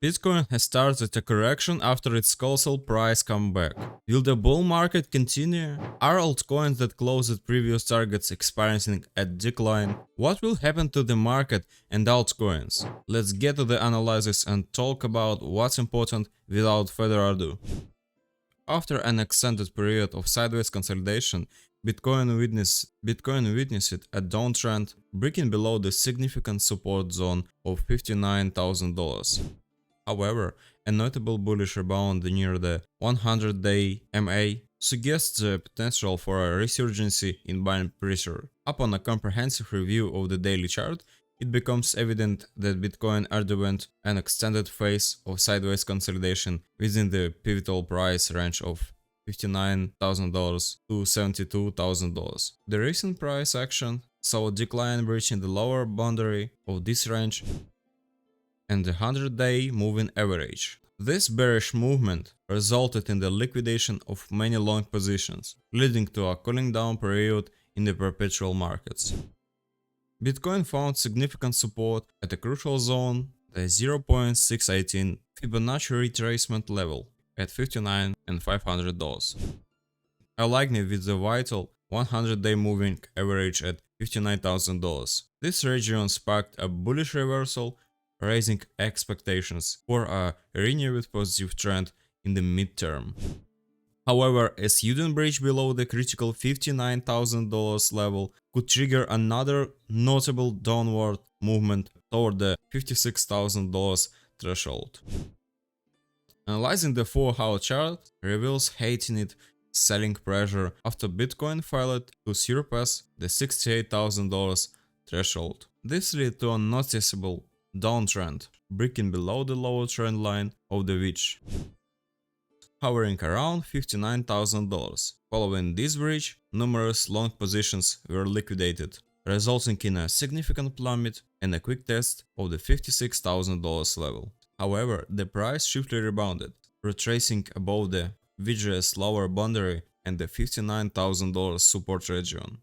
Bitcoin has started a correction after its colossal price comeback. Will the bull market continue? Are altcoins that closed at previous targets experiencing a decline? What will happen to the market and altcoins? Let's get to the analysis and talk about what's important without further ado. After an extended period of sideways consolidation, Bitcoin witnessed a downtrend, breaking below the significant support zone of $59,000. However, a notable bullish rebound near the 100-day MA suggests the potential for a resurgence in buying pressure. Upon a comprehensive review of the daily chart, it becomes evident that Bitcoin underwent an extended phase of sideways consolidation within the pivotal price range of $59,000 to $72,000. The recent price action saw a decline breaching the lower boundary of this range and the 100-day moving average. This bearish movement resulted in the liquidation of many long positions, leading to a cooling down period in the perpetual markets. Bitcoin found significant support at a crucial zone, the 0.618 Fibonacci retracement level at $59,500, aligning with the vital 100-day moving average at $59,000. This region sparked a bullish reversal, raising expectations for a renewed positive trend in the midterm. However, a sudden breach below the critical $59,000 level could trigger another notable downward movement toward the $56,000 threshold. Analyzing the 4-hour chart reveals heightened selling pressure after Bitcoin failed to surpass the $68,000 threshold. This led to a noticeable downtrend, breaking below the lower trend line of the wedge, hovering around $59,000. Following this breach, numerous long positions were liquidated, resulting in a significant plummet and a quick test of the $56,000 level. However, the price swiftly rebounded, retracing above the wedge's lower boundary and the $59,000 support region.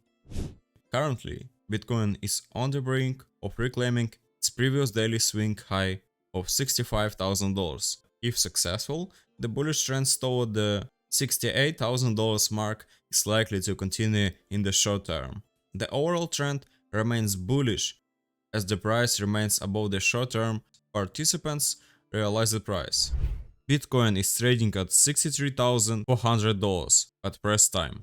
Currently, Bitcoin is on the brink of reclaiming its previous daily swing high of $65,000. If successful, the bullish trend toward the $68,000 mark is likely to continue in the short term. The overall trend remains bullish as the price remains above the short-term participants' realized price. Bitcoin is trading at $63,400 at press time.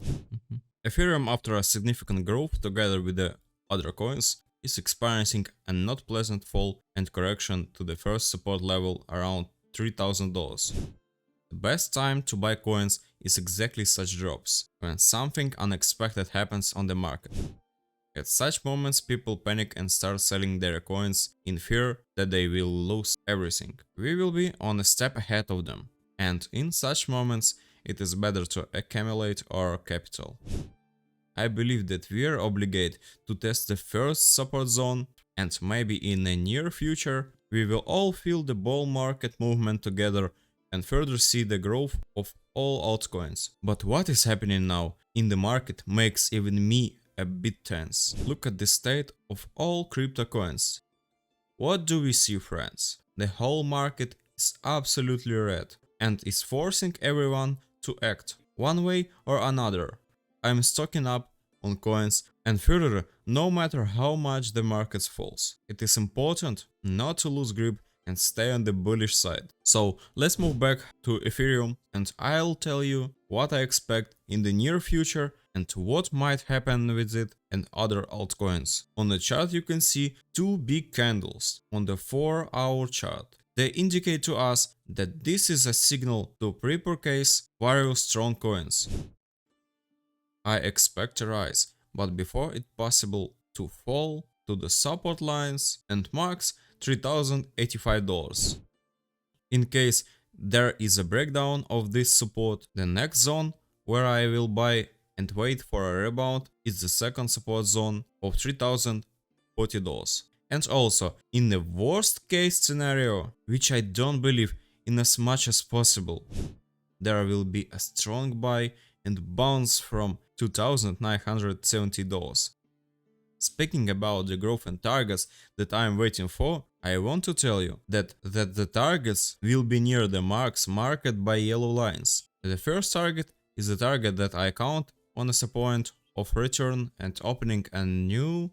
Ethereum, after a significant growth together with the other coins, is experiencing a not pleasant fall and correction to the first support level around $3,000. The best time to buy coins is exactly such drops, when something unexpected happens on the market. At such moments, people panic and start selling their coins in fear that they will lose everything. We will be on a step ahead of them, and in such moments, it is better to accumulate our capital. I believe that we are obligated to test the first support zone, and maybe in the near future, we will all feel the bull market movement together and further see the growth of all altcoins. But what is happening now in the market makes even me a bit tense. Look at the state of all crypto coins. What do we see, friends? The whole market is absolutely red and is forcing everyone to act one way or another. I'm stocking up on coins, and further, no matter how much the market falls, it is important not to lose grip and stay on the bullish side. So let's move back to Ethereum, and I'll tell you what I expect in the near future and what might happen with it and other altcoins. On the chart you can see two big candles on the 4-hour chart. They indicate to us that this is a signal to pre-purchase various strong coins. I expect a rise, but before it possible to fall to the support lines and marks $3,085. In case there is a breakdown of this support, the next zone where I will buy and wait for a rebound is the second support zone of $3,040. And also, in the worst case scenario, which I don't believe in as much as possible, there will be a strong buy and bounce from $2,970. Speaking about the growth and targets that I am waiting for, I want to tell you that the targets will be near the marks marked by yellow lines. The first target is the target that I count on as a point of return and opening a new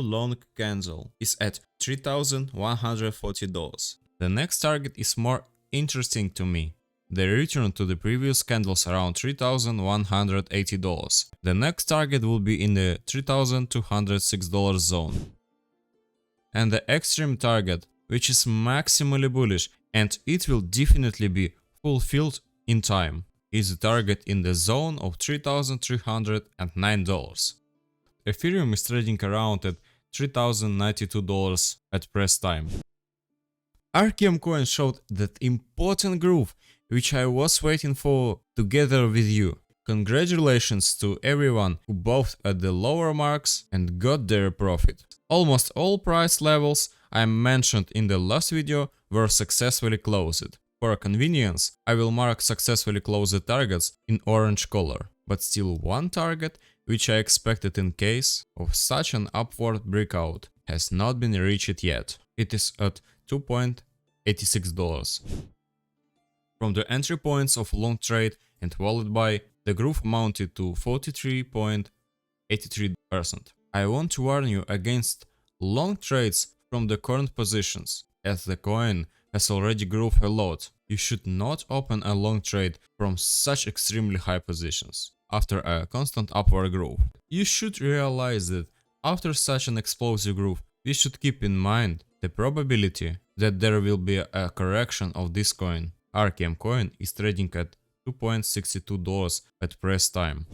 long candle is at $3,140. The next target is more interesting to me. The return to the previous candles around $3,180. The next target will be in the $3,206 zone. And the extreme target, which is maximally bullish and it will definitely be fulfilled in time, is the target in the zone of $3,309. Ethereum is trading around at $3,092 at press time. ARKM coin showed that important groove which I was waiting for together with you. Congratulations to everyone who bought at the lower marks and got their profit. Almost all price levels I mentioned in the last video were successfully closed. For convenience, I will mark successfully closed targets in orange color, but still one target which I expected in case of such an upward breakout has not been reached yet. It is at $2.86. From the entry points of long trade and wallet buy, the groove amounted to 43.83%. I want to warn you against long trades from the current positions, as the coin has already grooved a lot. You should not open a long trade from such extremely high positions after a constant upward groove. You should realize that after such an explosive groove, we should keep in mind the probability that there will be a correction of this coin. ARKM coin is trading at $2.62 at press time.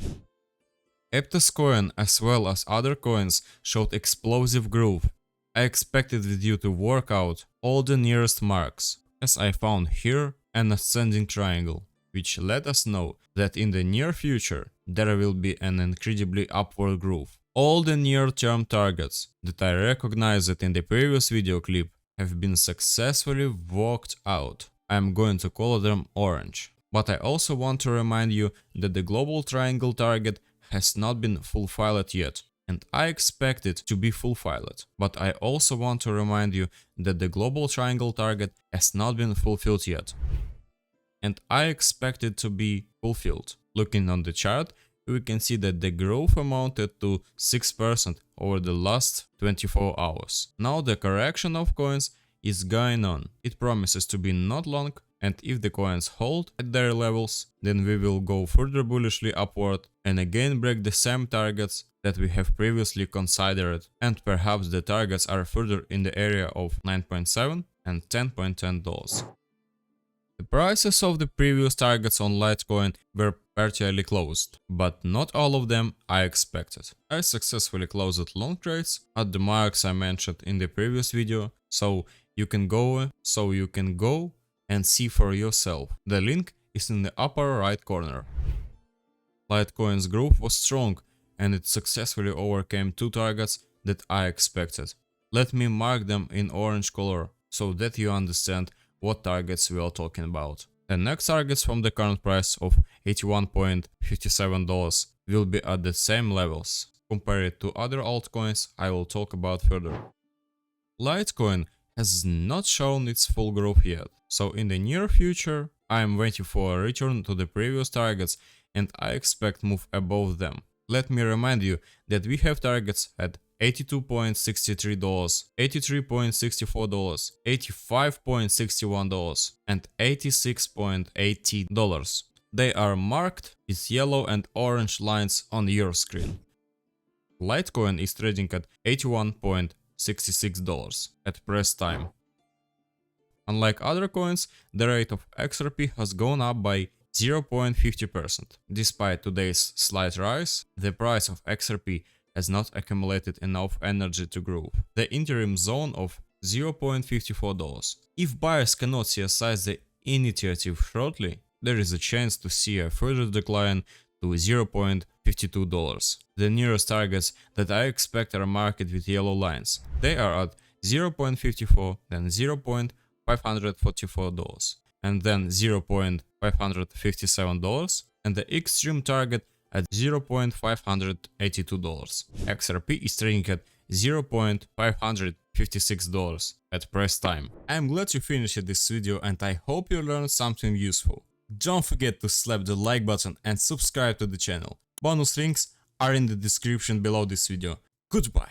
Aptos coin as well as other coins showed explosive groove. I expected with you to work out all the nearest marks, as I found here an ascending triangle, which let us know that in the near future there will be an incredibly upward groove. All the near-term targets that I recognized in the previous video clip have been successfully worked out. I am going to call them orange. But I also want to remind you that the global triangle target has not been fulfilled yet, and I expect it to be fulfilled. But I also want to remind you that the global triangle target has not been fulfilled yet, and I expect it to be fulfilled. Looking on the chart, we can see that the growth amounted to 6% over the last 24 hours. Now the correction of coins is going on. It promises to be not long, and if the coins hold at their levels, then we will go further bullishly upward and again break the same targets that we have previously considered, and perhaps the targets are further in the area of $9.7 and $10.10. The prices of the previous targets on Litecoin were partially closed, but not all of them I expected. I successfully closed long trades at the marks I mentioned in the previous video, so you can go and see for yourself. The link is in the upper right corner. Litecoin's growth was strong and it successfully overcame two targets that I expected. Let me mark them in orange color so that you understand what targets we are talking about. The next targets from the current price of $81.57 will be at the same levels. Compared to other altcoins I will talk about further. Litecoin has not shown its full growth yet, so in the near future I am waiting for a return to the previous targets and I expect move above them. Let me remind you that we have targets at $82.63, $83.64, $85.61 and $86.80. They are marked with yellow and orange lines on your screen. Litecoin is trading at $81.66 at press time. Unlike other coins, the rate of XRP has gone up by 0.50%. Despite today's slight rise, the price of XRP has not accumulated enough energy to grow. The interim zone of $0.54. If buyers cannot seize the initiative shortly, there is a chance to see a further decline to $0.52. The nearest targets that I expect are marked with yellow lines. They are at $0.54, then $0.544, and then $0.557, and the extreme target at $0.582. XRP is trading at $0.556 at press time. I'm glad you finished this video and I hope you learned something useful. Don't forget to slap the like button and subscribe to the channel. Bonus links are in the description below this video. Goodbye.